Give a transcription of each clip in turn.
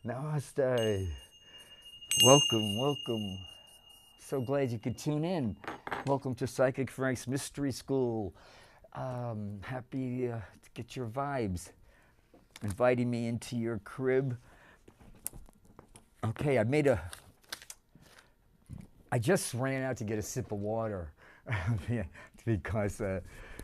Namaste. Welcome, welcome. So glad you could tune in. Welcome to Psychic Frank's Mystery School. Happy to get your vibes. Inviting me into your crib. Okay, I just ran out to get a sip of water because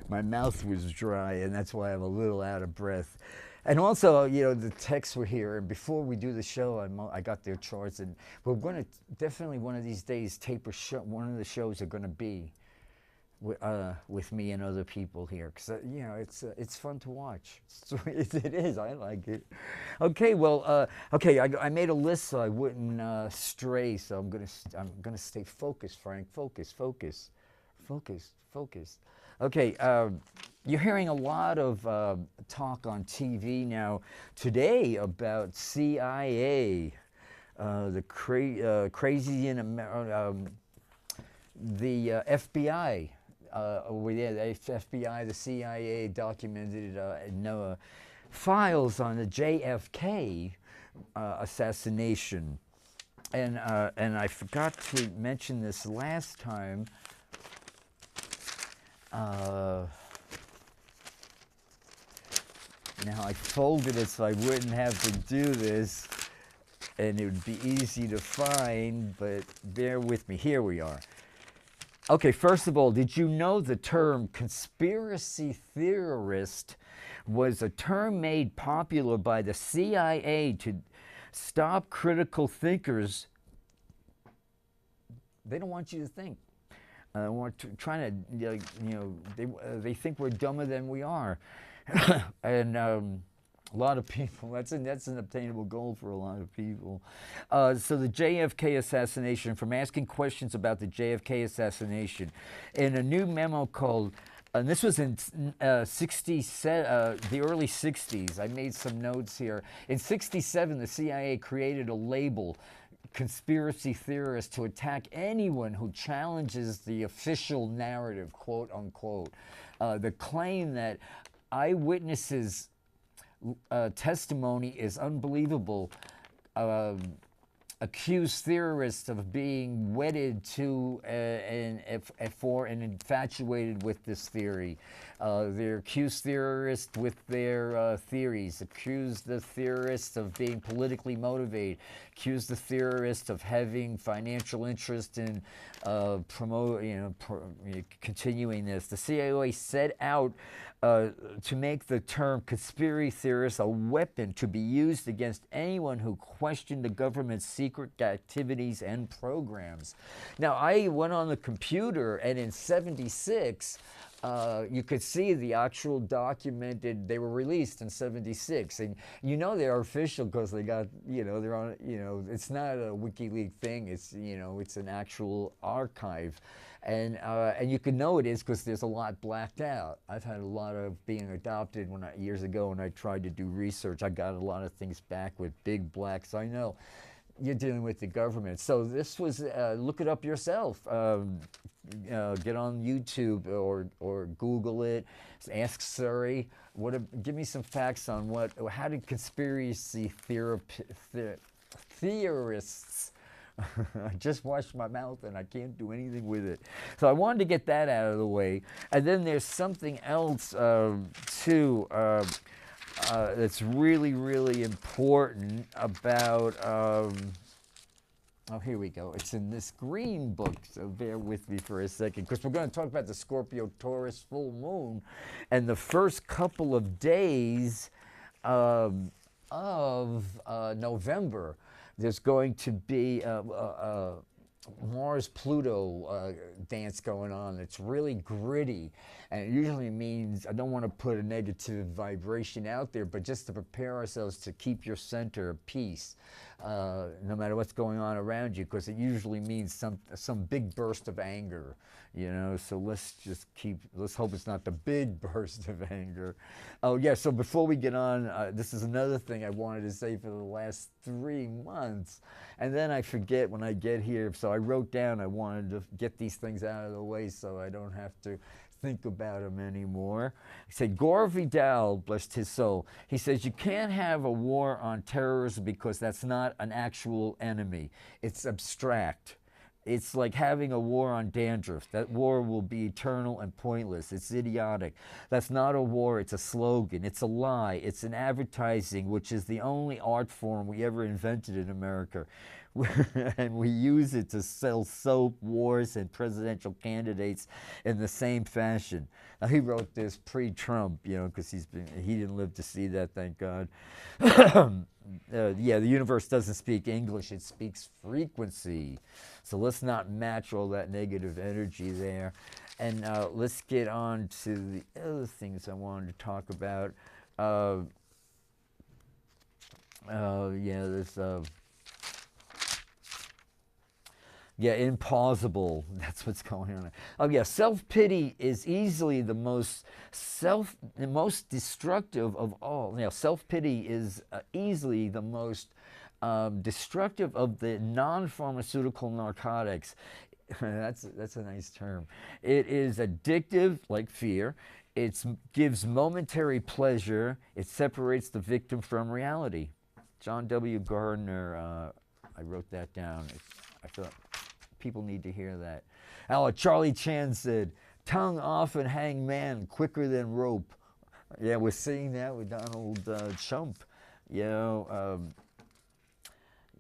my mouth was dry, and that's why I'm a little out of breath. And also, the texts were here, and before we do the show, I got their charts, and we're going to definitely one of these days tape a show. One of the shows are going to be with me and other people here, because it's fun to watch. It is. I like it. Okay, well, I made a list so I wouldn't stray. So I'm gonna stay focused, Frank. Focus. Okay, you're hearing a lot of talk on TV now today about CIA, the crazy in America, the FBI. The FBI, the CIA documented files on the JFK assassination, and I forgot to mention this last time. Now I folded it so I wouldn't have to do this, and it would be easy to find, but bear with me. Here we are. Okay, first of all, did you know the term conspiracy theorist was a term made popular by the CIA to stop critical thinkers? They don't want you to think. Trying to, they think we're dumber than we are. And a lot of people, that's an obtainable goal for a lot of people. So the JFK assassination, from asking questions about the JFK assassination, in a new memo called, and this was in the early 60s. I made some notes here. In 67, the CIA created a label, conspiracy theorist, to attack anyone who challenges the official narrative, quote unquote. The claim that eyewitnesses' testimony is unbelievable, accuse theorists of being wedded to and infatuated with this theory. They accuse theorists with their theories, accuse the theorists of being politically motivated, accuse the theorists of having financial interest in continuing this. The CIA set out to make the term conspiracy theorist a weapon to be used against anyone who questioned the government's secret activities and programs. Now, I went on the computer, and in '76, you could see the actual documented, they were released in '76, and they're official because they got, they're on, it's not a WikiLeaks thing, it's, it's an actual archive. And you can know it is because there's a lot blacked out. I've had a lot of being adopted years ago when I tried to do research. I got a lot of things back with big blacks. I know you're dealing with the government. So this was, look it up yourself. Get on YouTube or Google it. Ask Surrey. Give me some facts on how did conspiracy theorists I just washed my mouth and I can't do anything with it. So I wanted to get that out of the way. And then there's something else too that's really, really important about, oh, here we go. It's in this green book, so bear with me for a second, because we're going to talk about the Scorpio-Taurus full moon and the first couple of days of November. There's going to be Mars-Pluto dance going on. It's really gritty, and it usually means, I don't want to put a negative vibration out there, but just to prepare ourselves to keep your center of peace. no matter what's going on around you, because it usually means some big burst of anger, you know. So let's hope it's not the big burst of anger. Oh yeah, so before we get on, this is another thing I wanted to say for the last 3 months, and then I forget when I get here, so I wrote down I wanted to get these things out of the way so I don't have to think about him anymore. He said, Gore Vidal, blessed his soul, he says, you can't have a war on terrorism because that's not an actual enemy. It's abstract. It's like having a war on dandruff. That war will be eternal and pointless. It's idiotic. That's not a war. It's a slogan. It's a lie. It's an advertising, which is the only art form we ever invented in America. And we use it to sell soap, wars, and presidential candidates in the same fashion. Now, he wrote this pre-Trump, you know, because he didn't live to see that, thank God. Yeah, the universe doesn't speak English, it speaks frequency. So let's not match all that negative energy there. And let's get on to the other things I wanted to talk about. Yeah, there's... yeah, implausible. That's what's going on. Oh yeah, self-pity is easily the most destructive of all. You know, self-pity is easily the most destructive of the non-pharmaceutical narcotics. That's a nice term. It is addictive, like fear. It gives momentary pleasure. It separates the victim from reality. John W. Gardner. I wrote that down. I thought people need to hear that. Charlie Chan said, tongue off and hang man quicker than rope. Yeah, we're seeing that with Donald Trump. You know,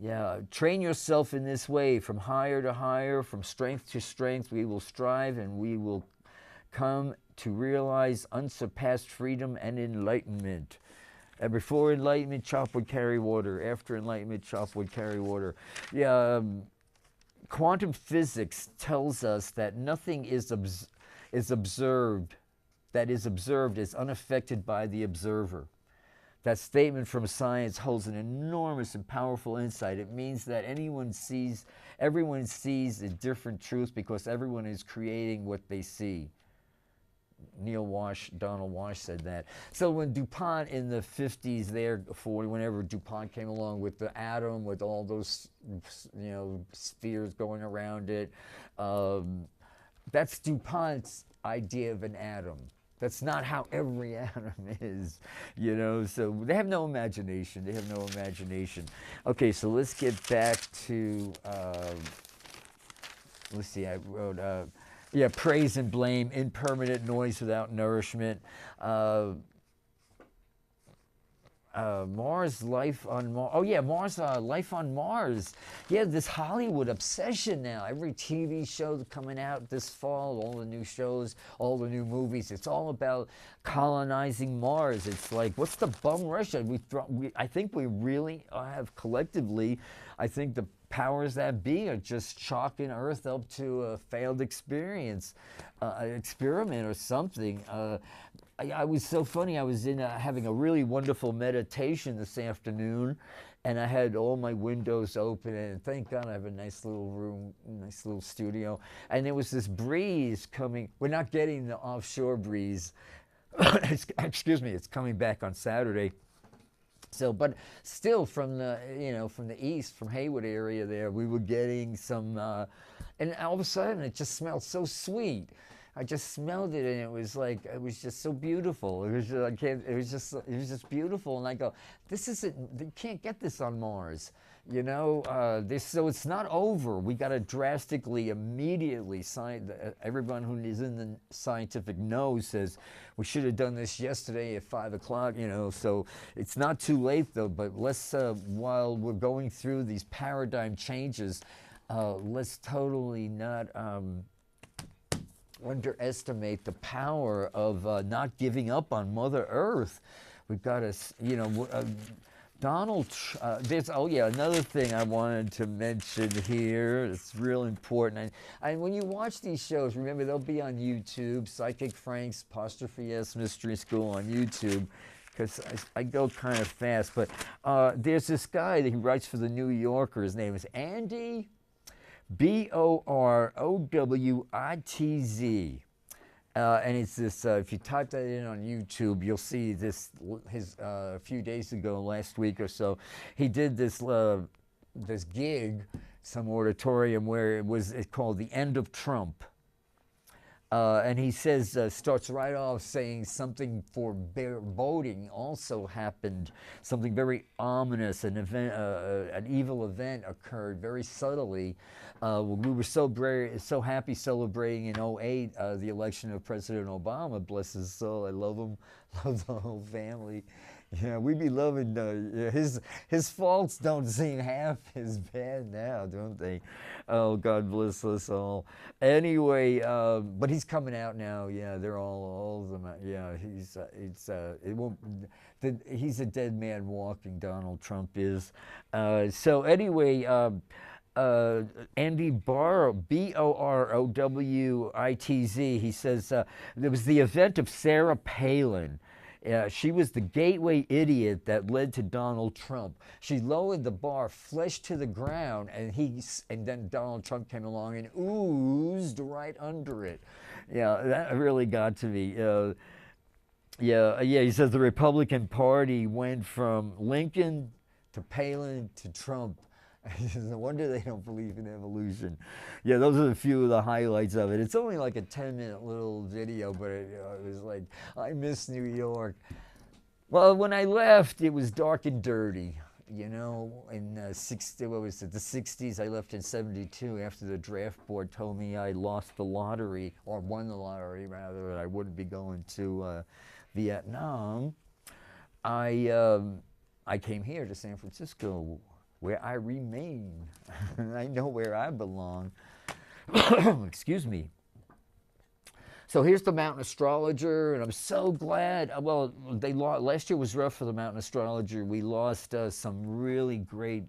yeah, train yourself in this way, from higher to higher, from strength to strength. We will strive and we will come to realize unsurpassed freedom and enlightenment. And before enlightenment, chop would carry water. After enlightenment, chop would carry water. Yeah. Quantum physics tells us that nothing is observed is unaffected by the observer. That statement from science holds an enormous and powerful insight. It means that everyone sees a different truth because everyone is creating what they see. Donald Wash said that. So when DuPont in the 50s, whenever DuPont came along with the atom, with all those, you know, spheres going around it, that's DuPont's idea of an atom. That's not how every atom is, you know. So they have no imagination. They have no imagination. Okay, so let's get back to. Let's see. I wrote. Yeah, praise and blame, impermanent noise without nourishment. Mars, life on Mars. Oh yeah, Mars, life on Mars. Yeah, this Hollywood obsession now. Every TV show coming out this fall, all the new shows, all the new movies. It's all about colonizing Mars. It's like, what's the bum rush? I think we really have collectively. I think the powers that be are just chalking Earth up to a failed experiment or something. I was so funny. I was having a really wonderful meditation this afternoon, and I had all my windows open, and thank God I have a nice little room, nice little studio. And there was this breeze coming. We're not getting the offshore breeze. Excuse me. It's coming back on Saturday. So, but still from the, from the east, from Haywood area there, we were getting some, and all of a sudden it just smelled so sweet. I just smelled it, and it was just so beautiful. It was just beautiful. And I go, this isn't, you can't get this on Mars. So it's not over. We got to drastically, immediately, everyone who is in the scientific know says, we should have done this yesterday at 5 o'clock, so it's not too late though, but let's, while we're going through these paradigm changes, let's totally not underestimate the power of not giving up on Mother Earth. We've got to, another thing I wanted to mention here. It's real important. And when you watch these shows, remember they'll be on YouTube. Psychic Frank's Apostrophe S Mystery School on YouTube. because I go kind of fast. But there's this guy that he writes for the New Yorker. His name is Andy Borowitz. And it's this, if you type that in on YouTube, you'll see this, a few days ago, last week or so, he did this gig, some auditorium where it's called The End of Trump. And he says, starts right off saying something foreboding also happened, something very ominous, an evil event occurred very subtly. We were so happy celebrating in '08 the election of President Obama, bless his soul. I love him, love the whole family. Yeah, we be loving his faults don't seem half as bad now, don't they? Oh, God bless us all. Anyway, but he's coming out now. Yeah, they're all of them. Yeah, he's a dead man walking. Donald Trump is. So anyway. Andy Borowitz, he says there was the event of Sarah Palin. She was the gateway idiot that led to Donald Trump. She lowered the bar flesh to the ground, and then Donald Trump came along and oozed right under it. Yeah, that really got to me. Yeah. He says the Republican Party went from Lincoln to Palin to Trump. No wonder they don't believe in evolution. Yeah, those are a few of the highlights of it. It's only like a 10-minute little video, but it was like, I miss New York. Well, when I left, it was dark and dirty. You know, in the 60s, I left in 72 after the draft board told me I lost the lottery, or won the lottery, rather, and I wouldn't be going to Vietnam. I came here to San Francisco, where I remain. I know where I belong. Excuse me. So here's the Mountain Astrologer, and I'm so glad. Well, last year was rough for the Mountain Astrologer. We lost some really great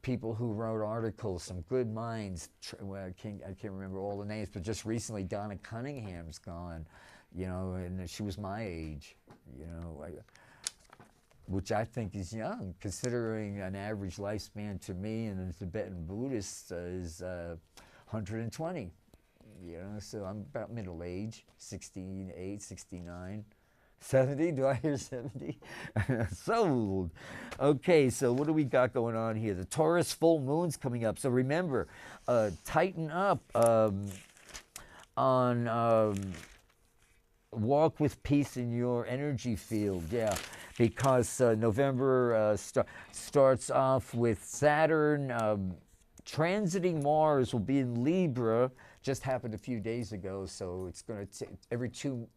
people who wrote articles, some good minds. I can't remember all the names, but just recently Donna Cunningham's gone, you know, and she was my age, you know. Which I think is young, considering an average lifespan to me and a Tibetan Buddhist is 120. You know, so I'm about middle age, 68, 69, 70. Do I hear 70? So old. Okay, so what do we got going on here? The Taurus full moon's coming up. So remember, tighten up on walk with peace in your energy field. Yeah. Because November starts off with Saturn transiting Mars. Will be in Libra. Just happened a few days ago, so it's going to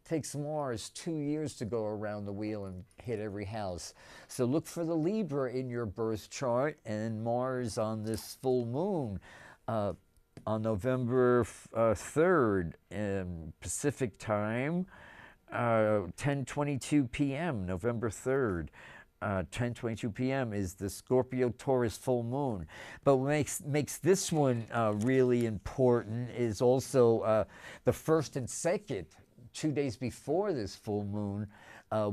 takes Mars 2 years to go around the wheel and hit every house. So look for the Libra in your birth chart, and Mars on this full moon on November 3rd Pacific time. 10:22 p.m., November 3rd, 10:22 p.m. is the Scorpio Taurus full moon. But what makes this one really important is also the first and second, 2 days before this full moon,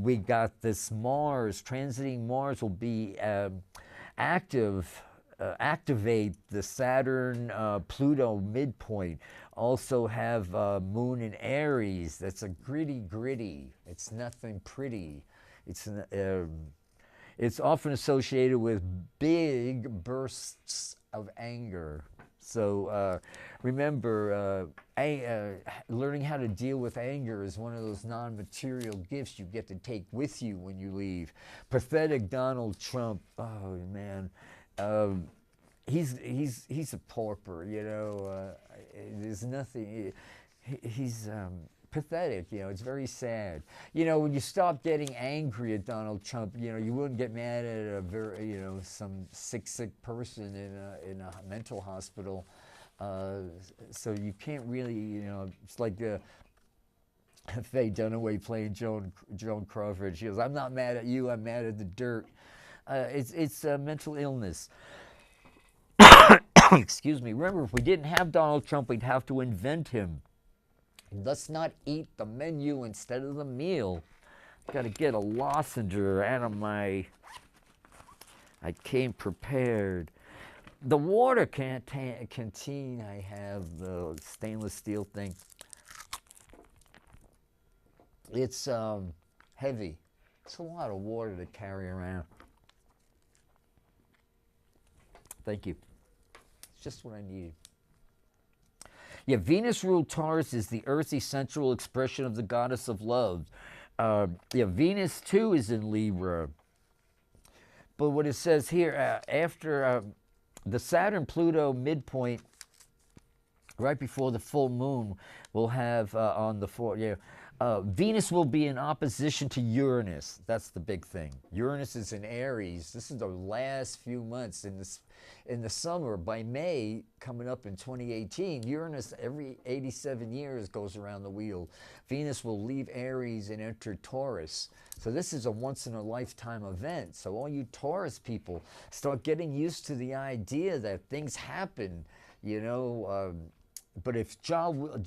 we got this Mars, transiting Mars will be activate the Saturn-Pluto midpoint. Also have moon in Aries. That's a gritty. It's nothing pretty. It's often associated with big bursts of anger. So remember, learning how to deal with anger is one of those non-material gifts you get to take with you when you leave. Pathetic Donald Trump. Oh man. He's a pauper, you know. There's nothing. He's pathetic, you know. It's very sad. You know, when you stop getting angry at Donald Trump, you know, you wouldn't get mad at some sick person in a mental hospital. So you can't really, you know. It's like Faye Dunaway playing Joan Crawford. She goes, "I'm not mad at you. I'm mad at the dirt." It's mental illness. Excuse me. Remember, if we didn't have Donald Trump, we'd have to invent him. Let's not eat the menu instead of the meal. Got to get a lozenge out of my. I came prepared. The water canteen, I have the stainless steel thing. It's heavy. It's a lot of water to carry around. Thank you. It's just what I needed. Yeah, Venus ruled Taurus is the earthy sensual expression of the goddess of love. Yeah, Venus too is in Libra. But what it says here, after the Saturn-Pluto midpoint, right before the full moon, we'll have on the Venus will be in opposition to Uranus. That's the big thing. Uranus is in Aries. This is the last few months in the summer. By May, coming up in 2018, Uranus every 87 years goes around the wheel. Venus will leave Aries and enter Taurus. So this is a once-in-a-lifetime event. So all you Taurus people, start getting used to the idea that things happen, you know. But if John,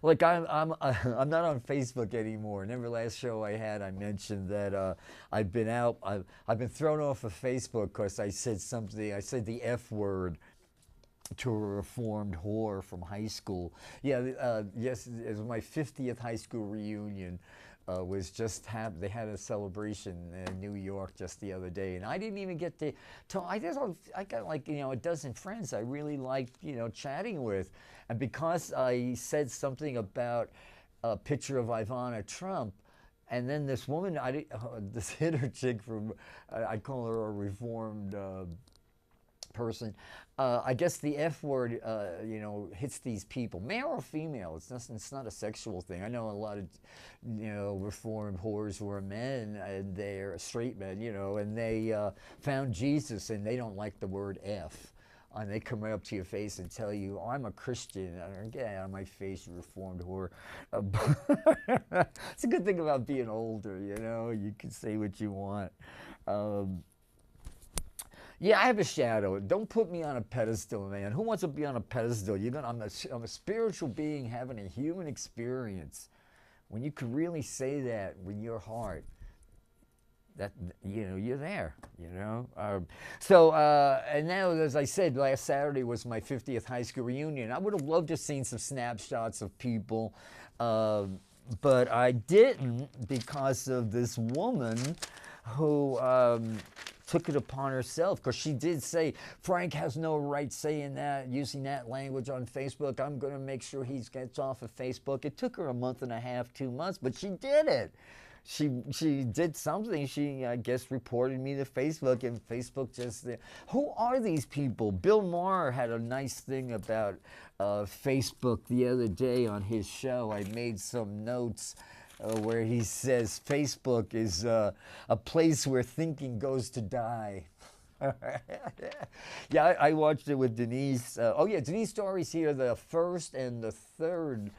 like I'm not on Facebook anymore. And every last show I had, I mentioned that I've been out. I've been thrown off of Facebook because I said something. I said the F word to a reformed whore from high school. Yeah, yes, it was my 50th high school reunion. Was just they had a celebration in New York just the other day, and I didn't even get to I got like a dozen friends I really liked chatting with, and because I said something about a picture of Ivana Trump, and then this woman this hitter chick from I call her a reformed person. I guess the F word, hits these people, male or female. It's not a sexual thing. I know a lot of, reformed whores who are men, and they're straight men, and they found Jesus, and they don't like the word F. And they come right up to your face and tell you, "Oh, I'm a Christian." Get out of my face, you reformed whore. It's a good thing about being older, you can say what you want. Yeah, I have a shadow. Don't put me on a pedestal, man. Who wants to be on a pedestal? I'm a spiritual being having a human experience. When you can really say that with your heart, that you're there. And now, as I said, last Saturday was my 50th high school reunion. I would have loved to have seen some snapshots of people, but I didn't because of this woman who took it upon herself, because she did say, Frank has no right saying that, using that language on Facebook. I'm going to make sure he gets off of Facebook. It took her a month and a half, 2 months, but she did it. She did something. She, I guess, reported me to Facebook, and Facebook just, who are these people? Bill Maher had a nice thing about Facebook the other day on his show. I made some notes where he says Facebook is a place where thinking goes to die. Yeah, I watched it with Denise. Denise Story's here the first and the third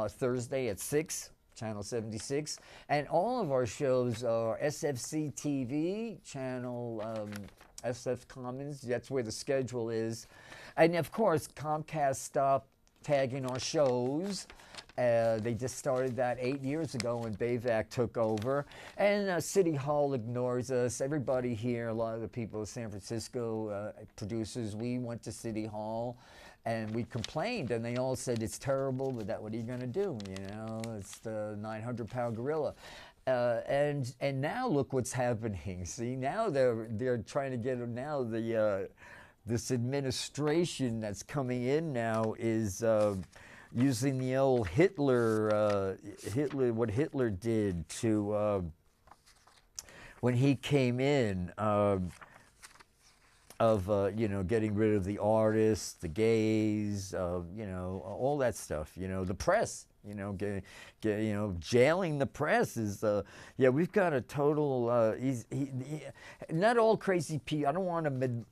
Thursday at 6, Channel 76. And all of our shows are SFC TV, Channel SF Commons. That's where the schedule is. And, of course, Comcast stopped tagging our shows. They just started that 8 years ago when Bayvac took over. And City Hall ignores us. Everybody here, a lot of the people in San Francisco, producers, we went to City Hall and we complained, and they all said it's terrible, but what are you going to do? It's the 900-pound gorilla. And now look what's happening. See, now they're trying to get now this administration that's coming in now is using the old Hitler, what Hitler did to when he came in, getting rid of the artists, the gays, all that stuff. The press. Jailing the press is. We've got a total. Not all crazy people. I don't want to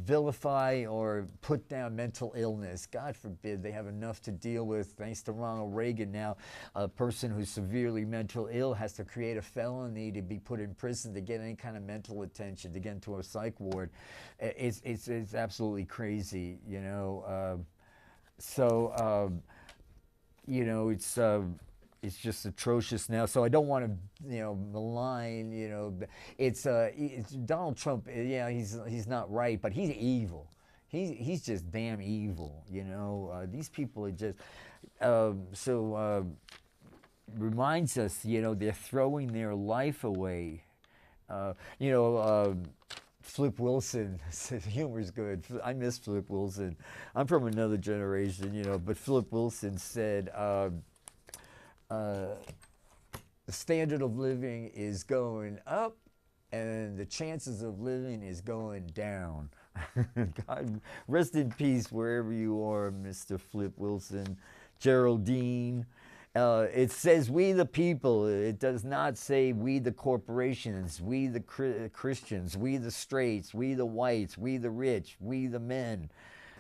vilify or put down mental illness. God forbid. They have enough to deal with. Thanks to Ronald Reagan now, a person who's severely mental ill has to create a felony to be put in prison to get any kind of mental attention, to get into a psych ward. It's absolutely crazy, it's it's just atrocious now. So I don't want to, malign. It's Donald Trump. Yeah, he's not right, but he's evil. He's just damn evil. These people are just reminds us. They're throwing their life away. Uh, you know. Flip Wilson, humor's good. I miss Flip Wilson. I'm from another generation, but Flip Wilson said, the standard of living is going up and the chances of living is going down. God, rest in peace wherever you are, Mr. Flip Wilson. Geraldine. It says we the people. It does not say we the corporations, we the Christians, we the straights, we the whites, we the rich, we the men.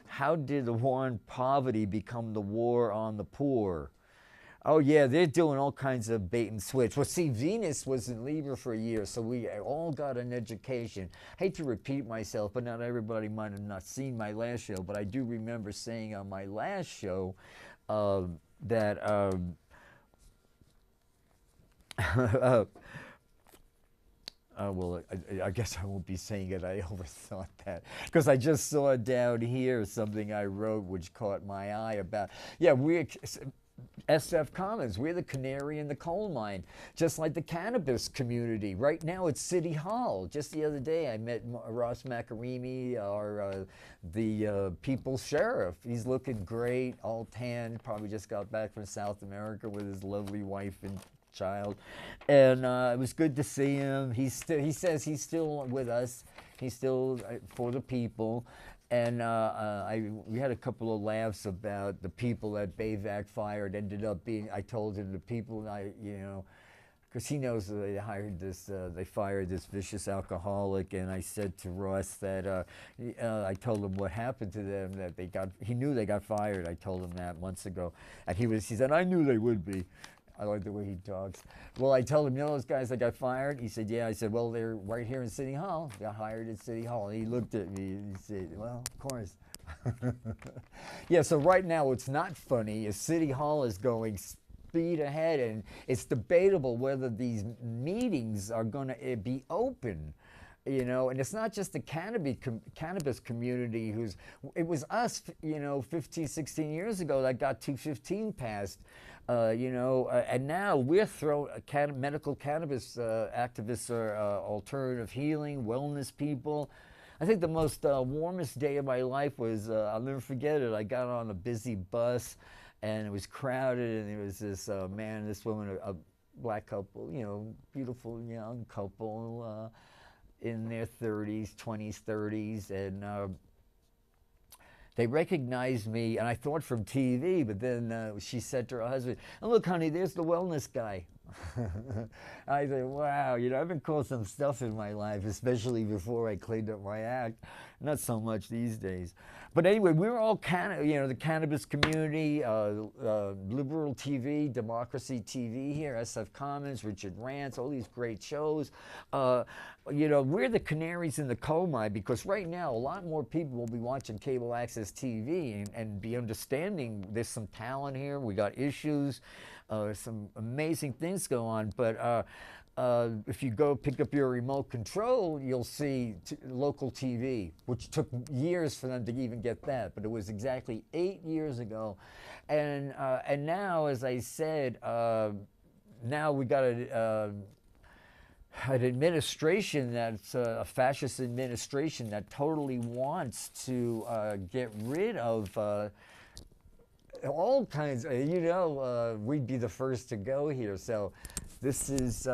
How did the war on poverty become the war on the poor? Oh yeah, they're doing all kinds of bait and switch. Well, see, Venus was in Libra for a year, so we all got an education. Hate to repeat myself, but not everybody might have not seen my last show, but I do remember saying on my last show that well, I guess I won't be saying it. I overthought that because I just saw down here something I wrote which caught my eye about, we're SF Commons. We're the canary in the coal mine, just like the cannabis community. Right now it's City Hall. Just the other day I met Ross Macarimi, the people's sheriff. He's looking great, all tan, probably just got back from South America with his lovely wife and child, and it was good to see him. He says he's still with us. He's still for the people, and we had a couple of laughs about the people that Bayvac fired. Ended up being, I told him the people, because he knows that they fired this vicious alcoholic, and I said to Ross that I told him what happened to them, that he knew they got fired. I told him that months ago, and he said, I knew they would be. I like the way he talks. Well, I told him, those guys that got fired? He said, yeah. I said, well, they're right here in City Hall. Got hired at City Hall. And he looked at me and he said, well, of course. Yeah, so right now it's not funny. City Hall is going speed ahead, and it's debatable whether these meetings are going to be open. And it's not just the cannabis community it was us, 15, 16 years ago that got 215 passed, and now we're throwing, medical cannabis activists are alternative healing, wellness people. I think the most warmest day of my life was, I'll never forget it, I got on a busy bus and it was crowded, and there was this man and this woman, a black couple, beautiful young couple, in their 30s, 20s, 30s, and they recognized me, and I thought from TV, but then she said to her husband, oh, look, honey, there's the wellness guy. I said, wow, I've been called some stuff in my life, especially before I cleaned up my act. Not so much these days. But anyway, we're all the cannabis community, liberal TV, democracy TV here, SF Commons, Richard Rants, all these great shows. We're the canaries in the coal mine, because right now a lot more people will be watching cable access TV and be understanding there's some talent here. We got issues, some amazing things go on, but if you go pick up your remote control, you'll see local TV, which took years for them to even get that, but it was exactly 8 years ago. And now, as I said, now we got an administration that's a fascist administration that totally wants to get rid of all kinds of, we'd be the first to go here. So this is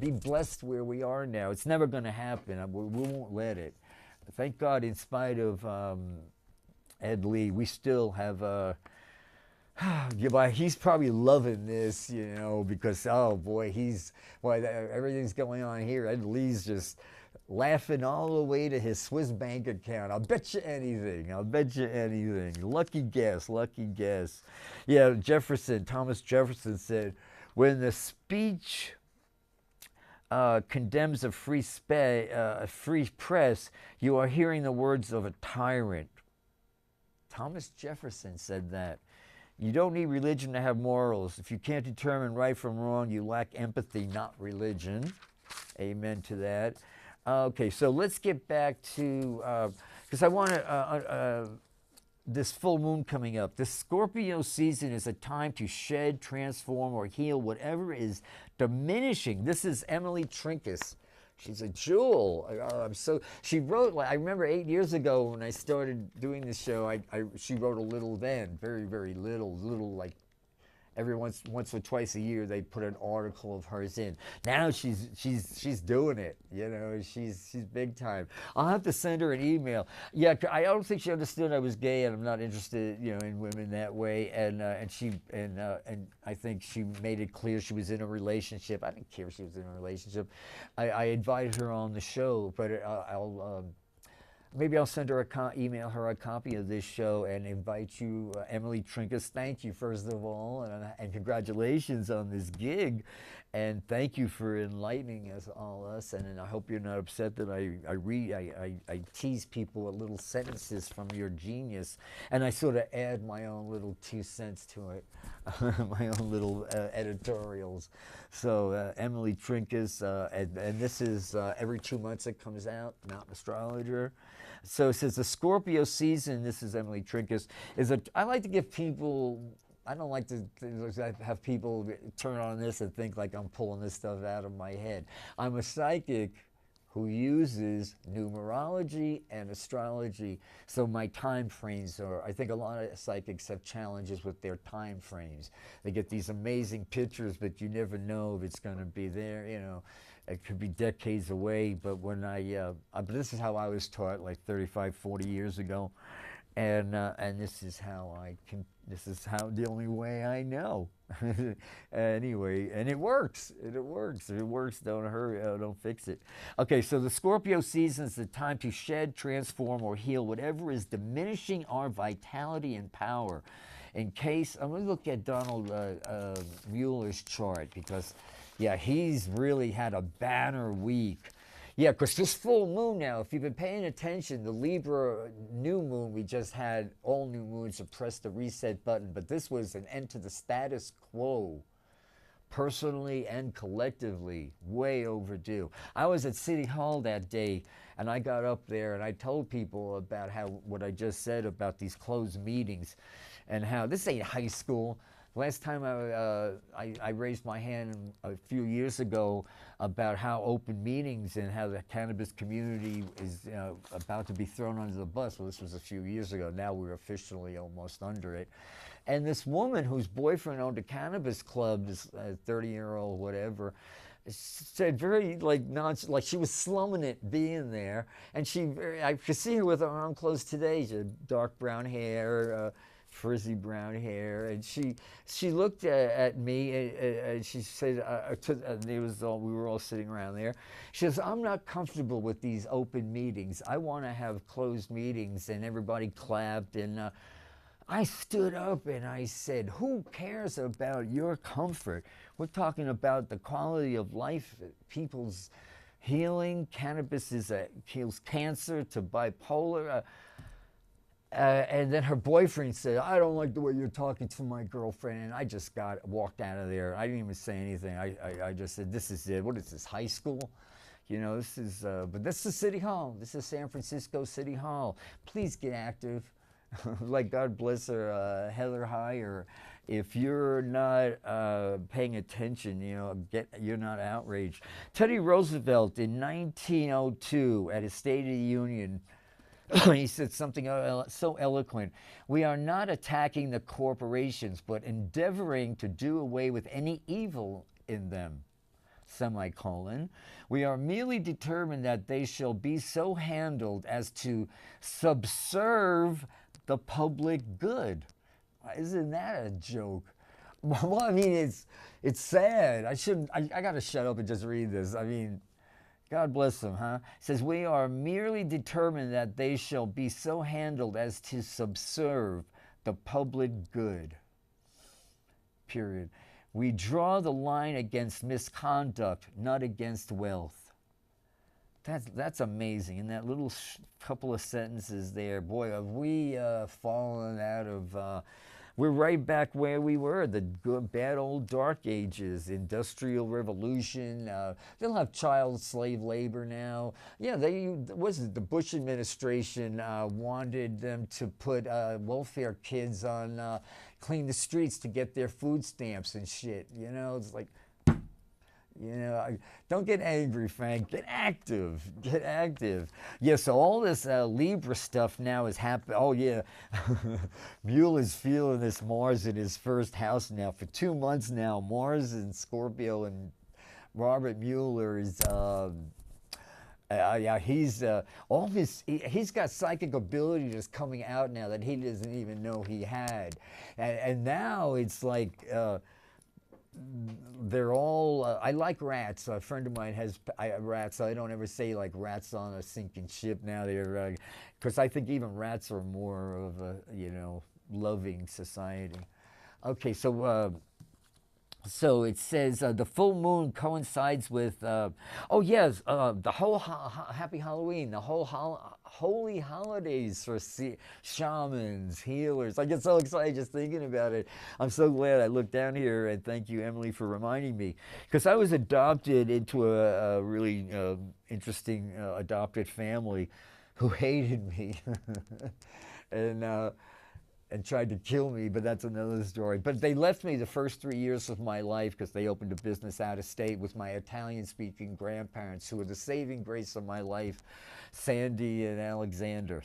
be blessed where we are now. It's never going to happen. We won't let it. Thank God, in spite of Ed Lee, we still have he's probably loving this, because, oh boy, everything's going on here. Ed Lee's just laughing all the way to his Swiss bank account. I'll bet you anything. Lucky guess. Yeah, Thomas Jefferson said, when the speech condemns a free press, you are hearing the words of a tyrant. Thomas Jefferson said that. You don't need religion to have morals. If you can't determine right from wrong, you lack empathy, not religion. Amen to that. Okay, so let's get back to, because I want to, this full moon coming up. The Scorpio season is a time to shed, transform, or heal whatever is diminishing. This is Emily Trinkus. She's a jewel. She wrote, like, I remember 8 years ago when I started doing this show, she wrote a little then, very, very little, like every once or twice a year they put an article of hers in. Now she's doing it. You know, she's big time. I'll have to send her an email. Yeah, I don't think she understood I was gay, and I'm not interested, you know, in women that way. And I think she made it clear she was in a relationship. I didn't care if she was in a relationship. I invited her on the show, but maybe I'll send her email her a copy of this show and invite you, Emily Trinkus. Thank you, first of all, and congratulations on this gig, and thank you for enlightening us. And I hope you're not upset that I tease people with little sentences from your genius, and I sort of add my own little 2 cents to it, my own little editorials. So Emily Trinkus, and this is every 2 months it comes out, Mountain Astrologer. So it says the Scorpio season, this is Emily Trinkus, I like to give people, I don't like to have people turn on this and think like I'm pulling this stuff out of my head. I'm a psychic who uses numerology and astrology, so my time frames are, I think a lot of psychics have challenges with their time frames. They get these amazing pictures, but you never know if it's going to be there, you know. It could be decades away, but when but this is how I was taught like 35, 40 years ago, and this is how the only way I know. Anyway, and it works. Don't hurry, don't fix it. Okay, so the Scorpio season is the time to shed, transform, or heal whatever is diminishing our vitality and power. In case, I'm going to look at Donald Mueller's chart, because yeah, he's really had a banner week. Yeah, because this full moon now, if you've been paying attention, the Libra new moon we just had, all new moons have pressed the reset button, but this was an end to the status quo, personally and collectively, way overdue. I was at City Hall that day, and I got up there and I told people about what I just said about these closed meetings, and how this ain't high school. Last time I raised my hand a few years ago about how open meetings and how the cannabis community is about to be thrown under the bus. Well, this was a few years ago. Now we're officially almost under it. And this woman whose boyfriend owned a cannabis club, this 30-year-old whatever, said very like she was slumming it being there. And I could see her with her arm closed today. She had dark brown hair, frizzy brown hair, and she looked at me and she said, we were all sitting around there. She says, "I'm not comfortable with these open meetings. I want to have closed meetings." And everybody clapped, and I stood up and I said, "Who cares about your comfort? We're talking about the quality of life, people's healing. Cannabis heals cancer to bipolar." And then her boyfriend said, "I don't like the way you're talking to my girlfriend." And I just walked out of there. I didn't even say anything. I just said, "This is it. What is this, high school?" You know, this is, but this is City Hall. This is San Francisco City Hall. Please get active. Like, God bless her, Heather Heyer. If you're not paying attention, you know, you're not outraged. Teddy Roosevelt in 1902 at his State of the Union, he said something so eloquent. "We are not attacking the corporations, but endeavoring to do away with any evil in them, semicolon. We are merely determined that they shall be so handled as to subserve the public good." Isn't that a joke? Well, I mean, it's sad. I got to shut up and just read this. I mean, God bless them, huh? It says, "We are merely determined that they shall be so handled as to subserve the public good. Period. We draw the line against misconduct, not against wealth." That's amazing. In that little couple of sentences there, boy, have we fallen out of we're right back where we were, the good, bad old dark ages, industrial revolution. They'll have child slave labor now. Yeah, was it the Bush administration wanted them to put welfare kids on, clean the streets to get their food stamps and shit. You know, it's like, don't get angry, Frank. Get active. Get active. Yeah, so all this Libra stuff now is happening. Oh, yeah. Mueller's feeling this Mars in his first house now. For 2 months now, Mars and Scorpio, and Robert Mueller is... yeah, he's he's got psychic ability just coming out now that he doesn't even know he had, and now it's like they're all. I like rats. A friend of mine has rats. So I don't ever say like rats on a sinking ship. Now they're because I think even rats are more of a loving society. Okay, so. So it says the full moon coincides with, the whole happy Halloween, the whole holy holidays for shamans, healers. I get so excited just thinking about it. I'm so glad I looked down here, and thank you, Emily, for reminding me. Because I was adopted into a really interesting adopted family who hated me. And tried to kill me, but that's another story. But they left me the first 3 years of my life because they opened a business out of state with my Italian-speaking grandparents, who were the saving grace of my life, Sandy and Alexander,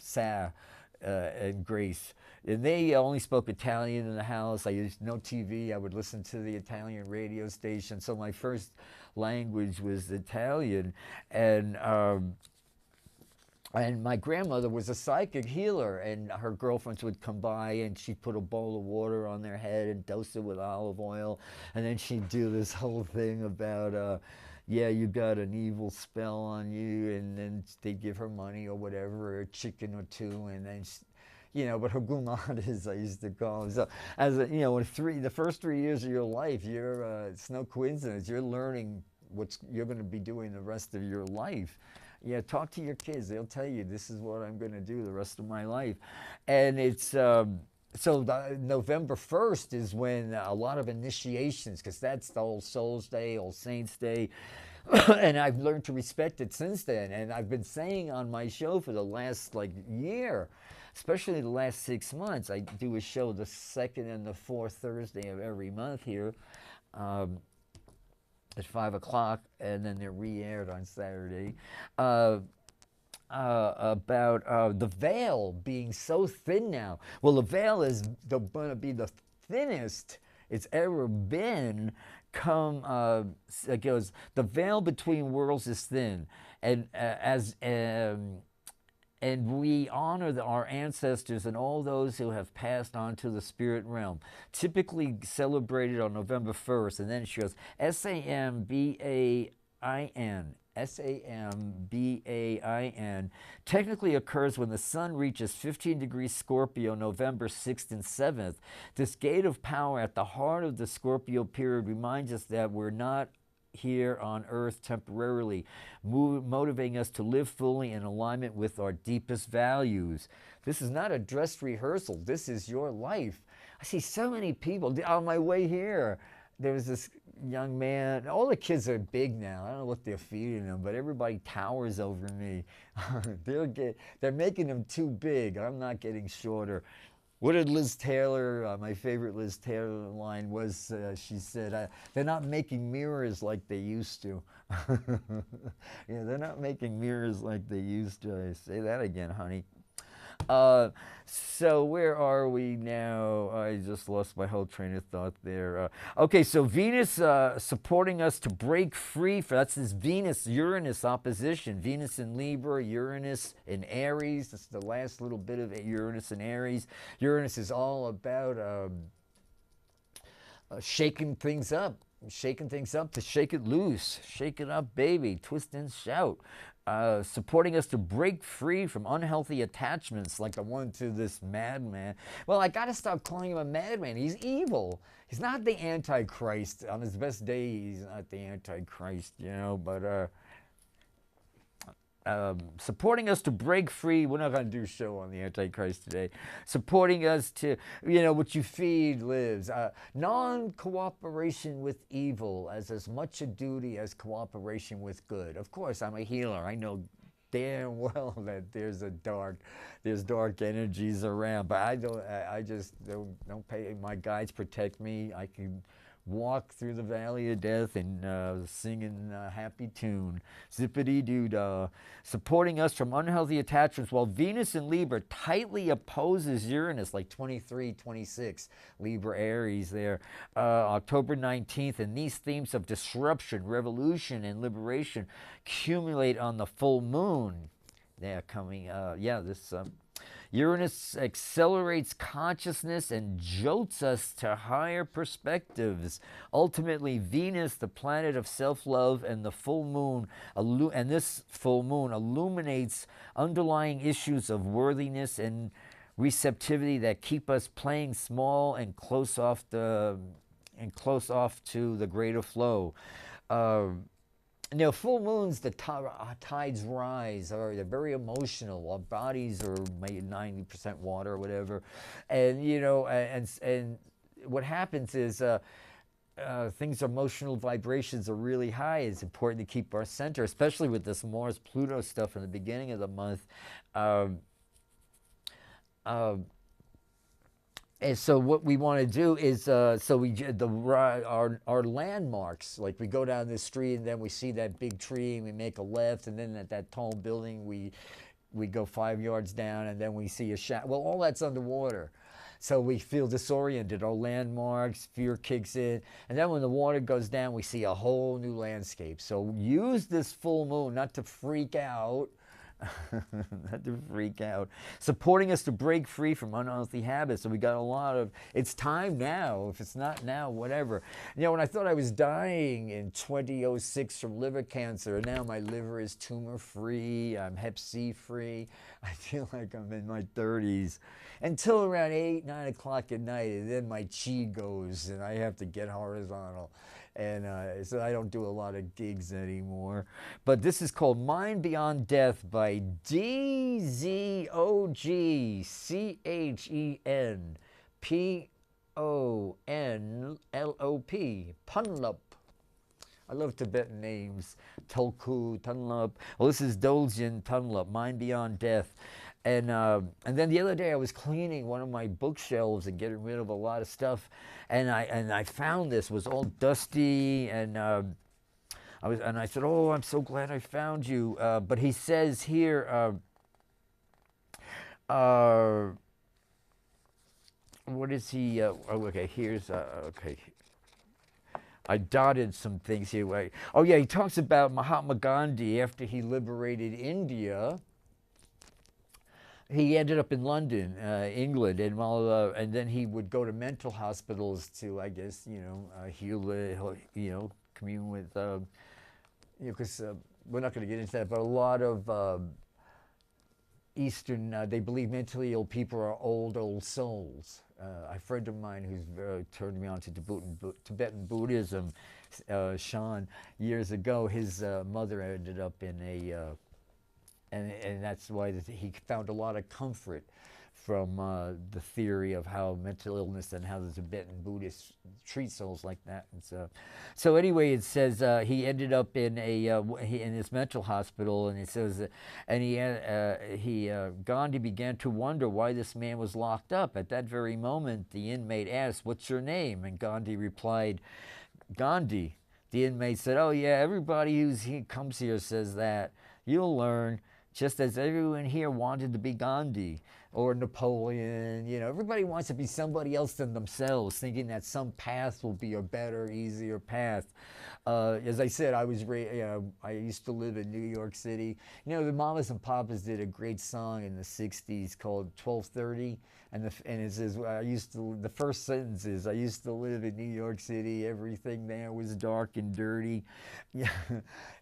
and Grace. And they only spoke Italian in the house. I used no TV. I would listen to the Italian radio station. So my first language was Italian. And my grandmother was a psychic healer, and her girlfriends would come by, and she'd put a bowl of water on their head and dose it with olive oil, and then she'd do this whole thing about, yeah, you got an evil spell on you, and then they'd give her money or whatever, or a chicken or two, and then but her gumadas, I used to call them. So, the first 3 years of your life, it's no coincidence, you're learning what you're going to be doing the rest of your life. Yeah, talk to your kids. They'll tell you, this is what I'm going to do the rest of my life. And it's, November 1st is when a lot of initiations, because that's the All Souls Day, All Saints Day. And I've learned to respect it since then. And I've been saying on my show for the last, year, especially the last 6 months, I do a show the second and the fourth Thursday of every month here. At 5 o'clock, and then they're re-aired on Saturday, about the veil being so thin now. Well, the veil is going to be the thinnest it's ever been. It goes, the veil between worlds is thin, and and we honor our ancestors and all those who have passed on to the spirit realm, typically celebrated on November 1st. And then she goes, S-A-M-B-A-I-N. S-A-M-B-A-I-N technically occurs when the sun reaches 15 degrees Scorpio, November 6th and 7th. This gate of power at the heart of the Scorpio period reminds us that we're not here on earth temporarily, motivating us to live fully in alignment with our deepest values. This is not a dress rehearsal. This is your life. I see so many people on my way here. There was this young man. All the kids are big now. I don't know what they're feeding them, but everybody towers over me. They're making them too big. I'm not getting shorter. What did Liz Taylor, my favorite Liz Taylor line was, she said, they're not making mirrors like they used to. Yeah, they're not making mirrors like they used to. I say that again, honey. So where are we now? I just lost my whole train of thought there. Okay, so Venus supporting us to break free. That's this Venus-Uranus opposition. Venus in Libra, Uranus in Aries. This is the last little bit of Uranus in Aries. Uranus is all about shaking things up to shake it loose. Shake it up, baby. Twist and shout. Supporting us to break free from unhealthy attachments like the one to this madman. Well, I got to stop calling him a madman. He's evil. He's not the Antichrist. On his best day, he's not the Antichrist, but supporting us to break free. We're not going to do a show on the Antichrist today. Supporting us to, what you feed lives. Non-cooperation with evil as much a duty as cooperation with good. Of course, I'm a healer. I know damn well that there's dark energies around, but I just don't pay. My guides protect me. I can walk through the valley of death and singing a happy tune, zippity doo dah, supporting us from unhealthy attachments, while Venus in Libra tightly opposes Uranus, like 23, 26, Libra Aries there, October 19th, and these themes of disruption, revolution, and liberation accumulate on the full moon. They're coming, this Uranus accelerates consciousness and jolts us to higher perspectives. Ultimately, Venus, the planet of self-love, and the full moon, and this full moon illuminates underlying issues of worthiness and receptivity that keep us playing small and close off to the greater flow. Full moons, the tides rise, or they're very emotional. Our bodies are made 90% water or whatever, and and what happens is things, emotional vibrations are really high. It's important to keep our center, especially with this Mars Pluto stuff in the beginning of the month. And so what we want to do is, our landmarks, like we go down this street and then we see that big tree and we make a left, and then at that tall building we go 5 yards down and then we see a shadow. Well, all that's underwater. So we feel disoriented. Our landmarks, fear kicks in. And then when the water goes down, we see a whole new landscape. So use this full moon not to freak out. Not to freak out. Supporting us to break free from unhealthy habits. So we got a lot of, it's time now. If it's not now, whatever. When I thought I was dying in 2006 from liver cancer, and now my liver is tumor free, I'm hep C free, I feel like I'm in my 30s. Until around 8, 9 o'clock at night, and then my chi goes and I have to get horizontal. And so I don't do a lot of gigs anymore. But this is called Mind Beyond Death by DZOGCHENPONLOP. Punlop. I love Tibetan names. Tulku, Tunlop. Well, this is Doljin Tunlop, Mind Beyond Death. And then the other day I was cleaning one of my bookshelves and getting rid of a lot of stuff, and I found this was all dusty, and I said, "Oh, I'm so glad I found you." But he says here, what is he? Okay, here's okay. I dotted some things here. Oh yeah, he talks about Mahatma Gandhi after he liberated India. He ended up in London, England, and then he would go to mental hospitals to, I guess, heal, commune with, because we're not going to get into that, but a lot of Eastern, they believe mentally ill people are old souls. A friend of mine who's turned me on to Tibetan Buddhism, Sean, years ago, his mother ended up in a and that's why he found a lot of comfort from the theory of how mental illness and how the Tibetan Buddhists treat souls like that. And so anyway, it says he ended up in in this mental hospital, and it says, Gandhi began to wonder why this man was locked up. At that very moment, the inmate asked, "What's your name?" And Gandhi replied, "Gandhi." The inmate said, "Oh yeah, everybody who comes here says that. You'll learn. Just as everyone here wanted to be Gandhi or Napoleon, everybody wants to be somebody else than themselves, thinking that some path will be a better, easier path." As I said, I used to live in New York City. The Mamas and Papas did a great song in the '60s called 1230, and it says, the first sentence is, "I used to live in New York City. Everything there was dark and dirty." Yeah,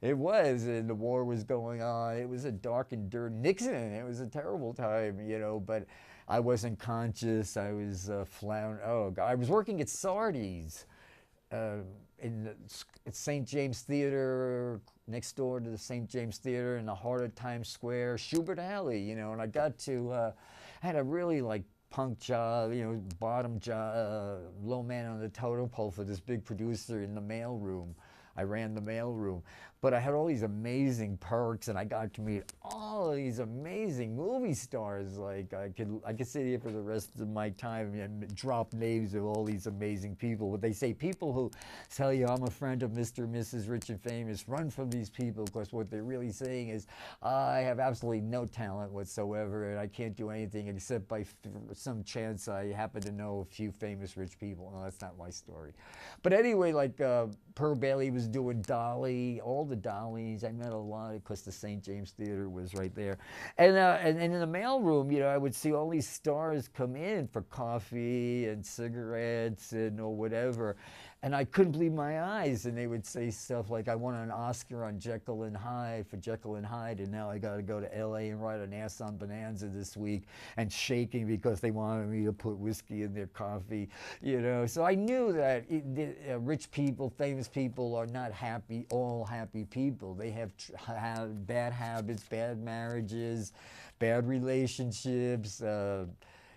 it was, and the war was going on. It was a dark and dirty Nixon. It was a terrible time, but I wasn't conscious. I was I was working at Sardi's. At St. James Theater, next door to the St. James Theater in the heart of Times Square, Schubert Alley, you know, and I got to, I had a really like punk job, you know, bottom job, low man on the totem pole for this big producer in the mailroom. I ran the mailroom, but I had all these amazing perks, and I got to meet all of these amazing movie stars. Like I could sit here for the rest of my time and drop names of all these amazing people. But they say people who tell you I'm a friend of Mr. and Mrs. Rich and Famous, run from these people, because what they're really saying is I have absolutely no talent whatsoever, and I can't do anything except by some chance I happen to know a few famous rich people. No, that's not my story. But anyway, like Pearl Bailey was doing Dolly, all the Dollies. I met a lot because the St. James Theater was right there. And in the mailroom, you know, I would see all these stars come in for coffee and cigarettes and or whatever. And I couldn't believe my eyes. And they would say stuff like, I won an Oscar on Jekyll and Hyde for Jekyll and Hyde, and now I got to go to L.A. and ride an ass on Bonanza this week, and shaking because they wanted me to put whiskey in their coffee, you know. So I knew that rich people, famous people are not happy, all happy people. They have bad habits, bad marriages, bad relationships,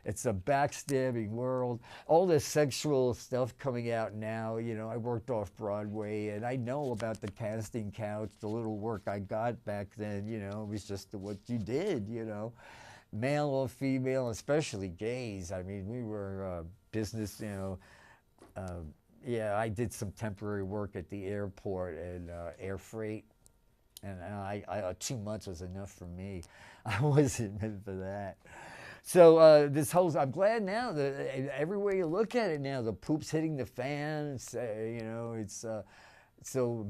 it's a backstabbing world. All this sexual stuff coming out now, you know, I worked off Broadway, and I know about the casting couch, the little work I got back then, you know, it was just what you did, you know, male or female, especially gays. I mean, we were business, you know. Yeah, I did some temporary work at the airport and air freight, and 2 months was enough for me. I wasn't meant for that. So this whole, I'm glad now that everywhere you look at it now, the poop's hitting the fan. It's, you know, it's so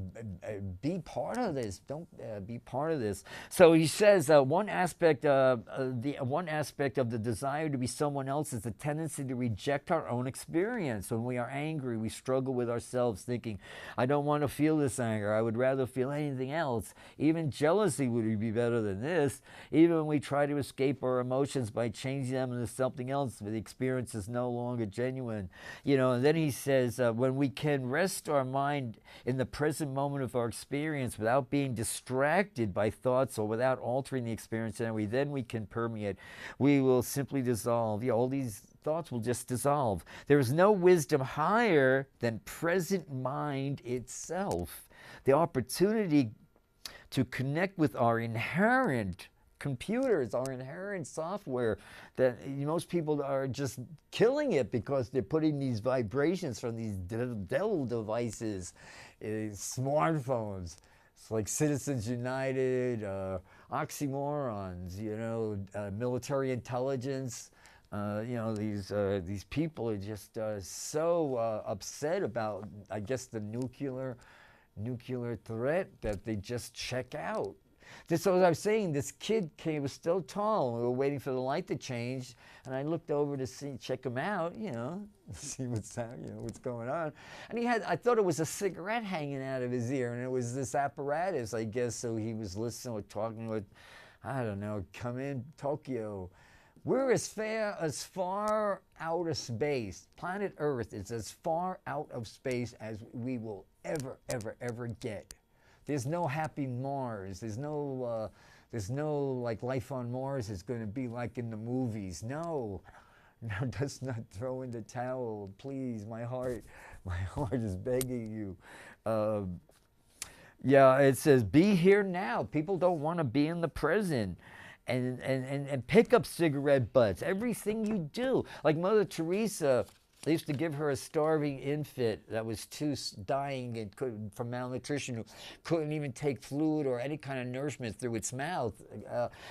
be part of this. Don't be part of this. So he says one aspect of the desire to be someone else is the tendency to reject our own experience. When we are angry, we struggle with ourselves, thinking, "I don't want to feel this anger. I would rather feel anything else. Even jealousy would be better than this." Even when we try to escape our emotions by changing them into something else, the experience is no longer genuine. You know. And then he says, when we can rest our mind in the present moment of our experience without being distracted by thoughts or without altering the experience, and then we can permeate. We will simply dissolve. Yeah, all these thoughts will just dissolve. There is no wisdom higher than present mind itself. The opportunity to connect with our inherent computers, our inherent software, that most people are just killing it because they're putting these vibrations from these devil devices, smartphones. It's like Citizens United, oxymorons, you know, military intelligence. You know, these people are just so upset about, I guess, the nuclear threat that they just check out. So as I was saying, this kid was still tall, and we were waiting for the light to change, and I looked over to check him out, you know, see what's going on. And I thought it was a cigarette hanging out of his ear, and it was this apparatus, I guess, so he was listening or talking with, I don't know, come in Tokyo. We're as far out of space. Planet Earth is as far out of space as we will ever get. There's no happy Mars. There's no like life on Mars is going to be like in the movies. No, just not throw in the towel, please. My heart is begging you. Yeah, it says be here now. People don't want to be in the present. And pick up cigarette butts. Everything you do, like Mother Teresa. They used to give her a starving infant that was dying and from malnutrition, who couldn't even take fluid or any kind of nourishment through its mouth.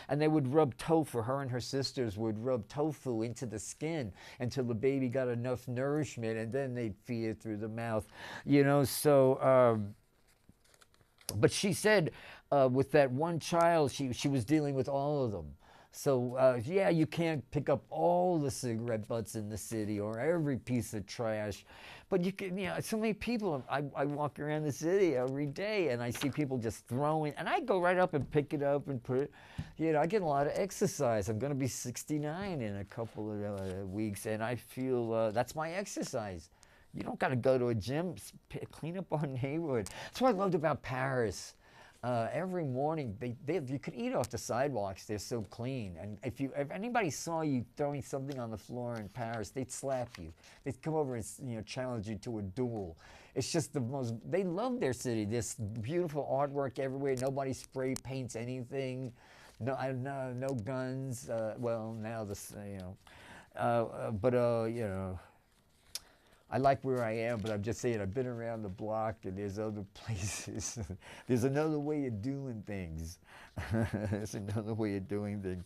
And they would rub tofu, her and her sisters would rub tofu into the skin until the baby got enough nourishment, and then they'd feed it through the mouth. You know, so, but she said with that one child, she was dealing with all of them. So, yeah, you can't pick up all the cigarette butts in the city or every piece of trash, but you can, you know, so many people, I walk around the city every day and I see people just throwing, and I go right up and pick it up and put it, you know, I get a lot of exercise. I'm going to be 69 in a couple of weeks, and I feel that's my exercise. You don't got to go to a gym, clean up our neighborhood. That's what I loved about Paris. Every morning, you could eat off the sidewalks. They're so clean. And if anybody saw you throwing something on the floor in Paris, they'd slap you. They'd come over and challenge you to a duel. It's just the most. They love their city. This beautiful artwork everywhere. Nobody spray paints anything. No guns. Well, now this but I like where I am, but I'm just saying I've been around the block and there's other places. There's another way of doing things. There's another way of doing things.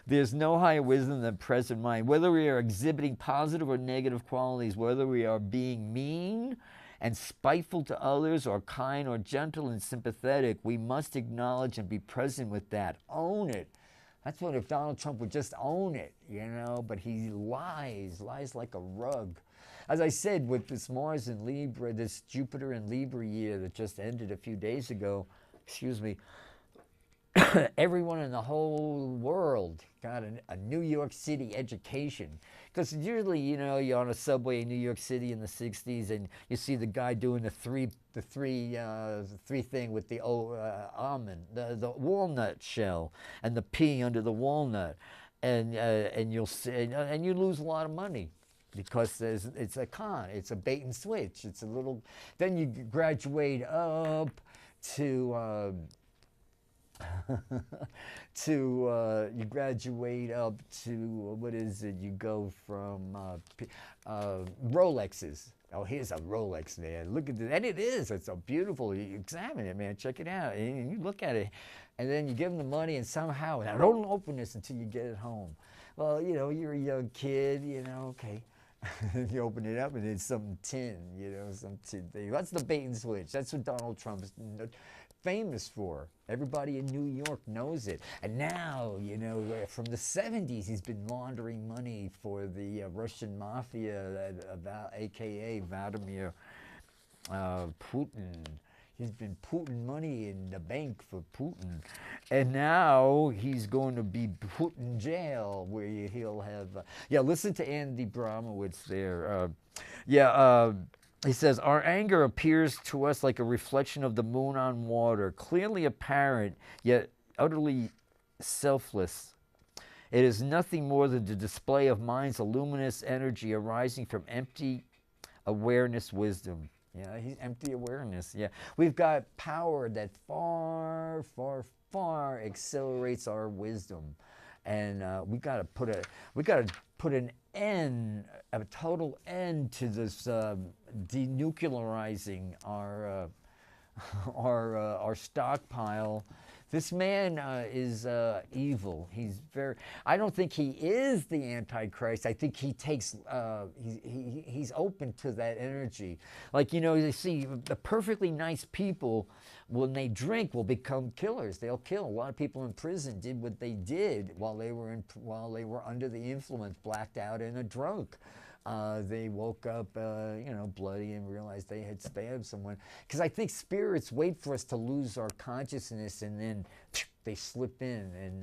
There's no higher wisdom than present mind. Whether we are exhibiting positive or negative qualities, whether we are being mean and spiteful to others or kind or gentle and sympathetic, we must acknowledge and be present with that. Own it. That's what if Donald Trump would just own it, but he lies like a rug. As I said, with this Mars in Libra, this Jupiter in Libra year that just ended a few days ago, excuse me, everyone in the whole world got a New York City education. Because usually, you're on a subway in New York City in the 60s and you see the guy doing the three thing with the almond, the walnut shell and the pea under the walnut. And you'll see, and you lose a lot of money. Because it's a con, it's a bait and switch. It's a little. Then you graduate up to you graduate up to what is it? You go from Rolexes. Oh, here's a Rolex, man. Look at this, and it is. It's so beautiful. You examine it, man. Check it out. And you look at it, and then you give them the money, and somehow, now don't open this until you get it home. Well, you're a young kid. Okay. You open it up and it's some tin, some tin thing. That's the bait and switch. That's what Donald Trump is famous for. Everybody in New York knows it. And now, from the 70s, he's been laundering money for the Russian mafia, a.k.a. Vladimir Putin. He's been putting money in the bank for Putin. And now he's going to be put in jail where he'll have... listen to Andy Bromowitz there. He says, our anger appears to us like a reflection of the moon on water, clearly apparent, yet utterly selfless. It is nothing more than the display of mind's luminous energy arising from empty awareness wisdom. He's empty awareness. We've got power that far, far, far accelerates our wisdom, and we got to put an end, a total end to this denuclearizing our stockpile. This man is evil. I don't think he is the Antichrist. I think he takes. He's open to that energy. Like you see, the perfectly nice people, when they drink, will become killers. They'll kill. A lot of people in prison did what they did while they were under the influence, blacked out and a drunk. They woke up, bloody and realized they had stabbed someone. Because I think spirits wait for us to lose our consciousness and then they slip in. And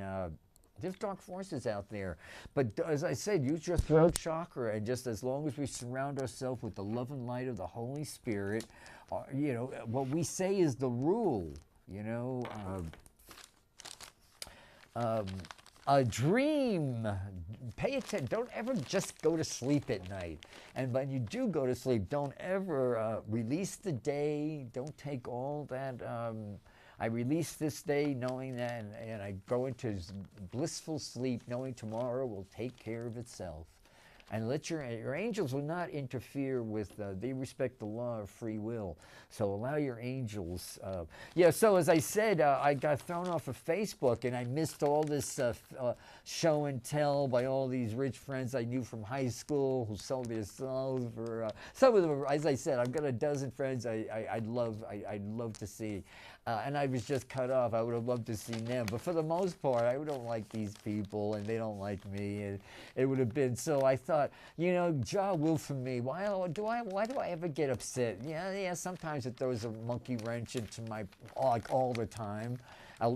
there's dark forces out there. But as I said, use your throat chakra. And just as long as we surround ourselves with the love and light of the Holy Spirit, what we say is the rule, A dream. Pay attention. Don't ever just go to sleep at night. And when you do go to sleep, don't ever release the day. Don't take all that. I release this day knowing that, and I go into blissful sleep knowing tomorrow will take care of itself. And let your angels will not interfere with, they respect the law of free will. So allow your angels. So as I said, I got thrown off of Facebook and I missed all this show and tell by all these rich friends I knew from high school who sold their souls for, some of them, as I said, I've got a dozen friends I'd love to see. And I was just cut off. I would have loved to see them. But for the most part, I don't like these people, and they don't like me. And it would have been, so I thought, Jah will for me. Why do I ever get upset? Yeah, sometimes it throws a monkey wrench into my, like all the time.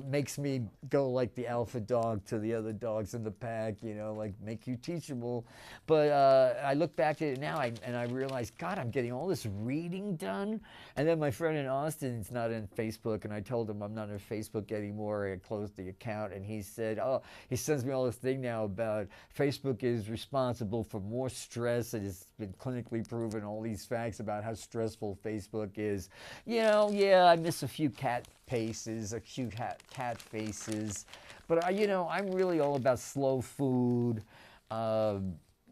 makes me go like the alpha dog to the other dogs in the pack, you know, like make you teachable. But I look back at it now and I realize, God, I'm getting all this reading done. And then my friend in Austin is not in Facebook, and I told him I'm not on Facebook anymore. I closed the account, and he said, oh, he sends me all this thing now about Facebook is responsible for more stress. It has been clinically proven, all these facts about how stressful Facebook is. You know, yeah, I miss a few cat faces, a few cat faces, but you know, I'm really all about slow food.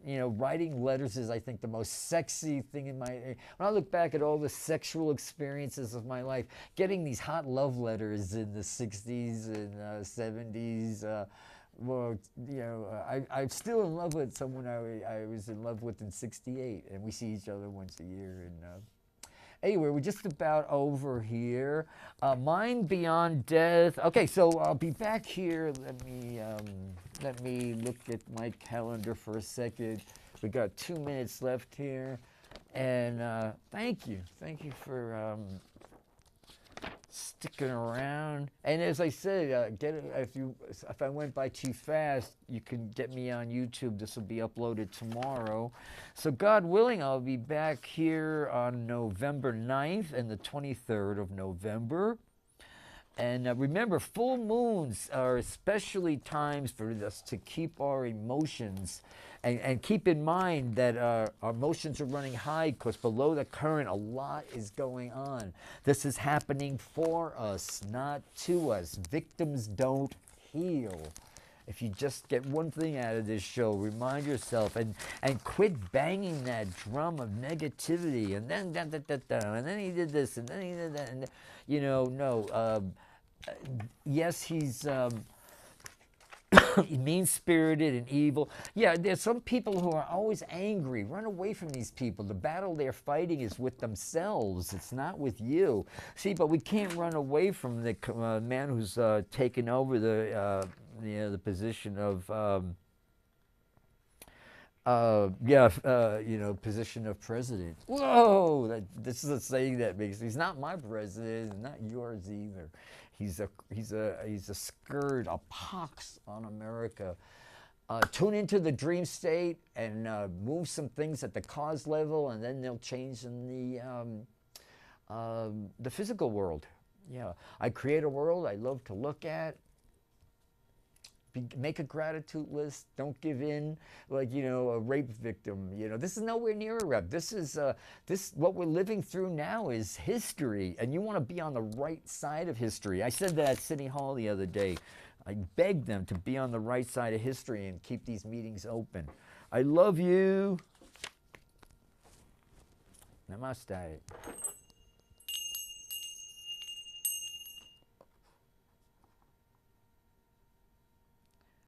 You know, writing letters is, I think, the most sexy thing in my... When I look back at all the sexual experiences of my life, getting these hot love letters in the 60s and 70s, well, you know, I'm still in love with someone I was in love with in 68, and we see each other once a year. And anyway, we're just about over here. Mind Beyond Death. Okay, so I'll be back here. Let me look at my calendar for a second. We got 2 minutes left here, and thank you for sticking around. And as I said, if I went by too fast, you can get me on YouTube. This will be uploaded tomorrow. So God willing, I'll be back here on November 9th and the 23rd of November. And remember, full moons are especially times for us to keep our emotions, and keep in mind that our emotions are running high because below the current a lot is going on. This is happening for us, not to us. Victims don't heal. If you just get one thing out of this show, remind yourself and quit banging that drum of negativity. And then and then he did this, and then he did that. And, you know, no. Yes, he's mean-spirited and evil. Yeah, there's some people who are always angry. Run away from these people. The battle they're fighting is with themselves. It's not with you. See, but we can't run away from the man who's taken over the position of position of president. Whoa! This is a saying that makes. He's not my president, and not yours either. He's a scourge, a pox on America. Tune into the dream state and move some things at the cause level, and then they'll change in the physical world. Yeah, I create a world I love to look at. Make a gratitude list. Don't give in like, you know, a rape victim. You know, this is nowhere near a rape. This is what we're living through now is history, and you want to be on the right side of history. I said that at City Hall the other day. I begged them to be on the right side of history and keep these meetings open. I love you. Namaste.